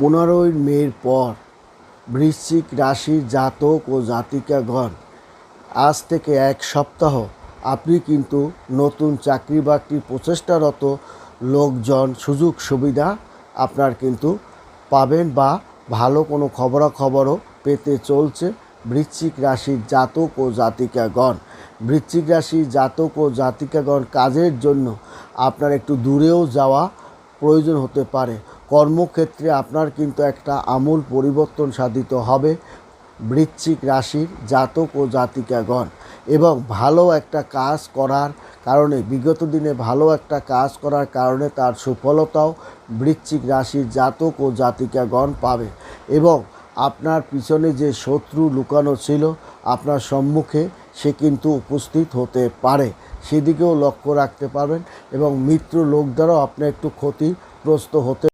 15ই মের পর বৃশ্চিক রাশির জাতক ও জাতিকাগণ আজ থেকে এক সপ্তাহ আপনি কিন্তু নতুন চাকরি বাকরি প্রচেষ্টারত লোকজন সুযোগ সুবিধা আপনার কিন্তু পাবেন বা ভালো কোনো খবরাখবরও পেতে চলছে বৃশ্চিক রাশির জাতক ও জাতিকাগণ। বৃশ্চিক রাশির জাতক ও জাতিকাগণ কাজের জন্য আপনার একটু দূরেও যাওয়া প্রয়োজন হতে পারে। কর্মক্ষেত্রে আপনার কিন্তু একটা আমূল পরিবর্তন সাধিত হবে বৃশ্চিক রাশির জাতক ও জাতিকাগণ, এবং ভালো একটা কাজ করার কারণে বিগত দিনে ভালো একটা কাজ করার কারণে তার সুফলতাও বৃশ্চিক রাশির জাতক ও জাতিকাগণ পাবে। এবং আপনার পিছনে যে শত্রু লুকানো ছিল আপনার সম্মুখে সে কিন্তু উপস্থিত হতে পারে, সেদিকেও লক্ষ্য রাখতে পারবেন। এবং মিত্র লোক দ্বারাও আপনি একটু ক্ষতিগ্রস্ত হতে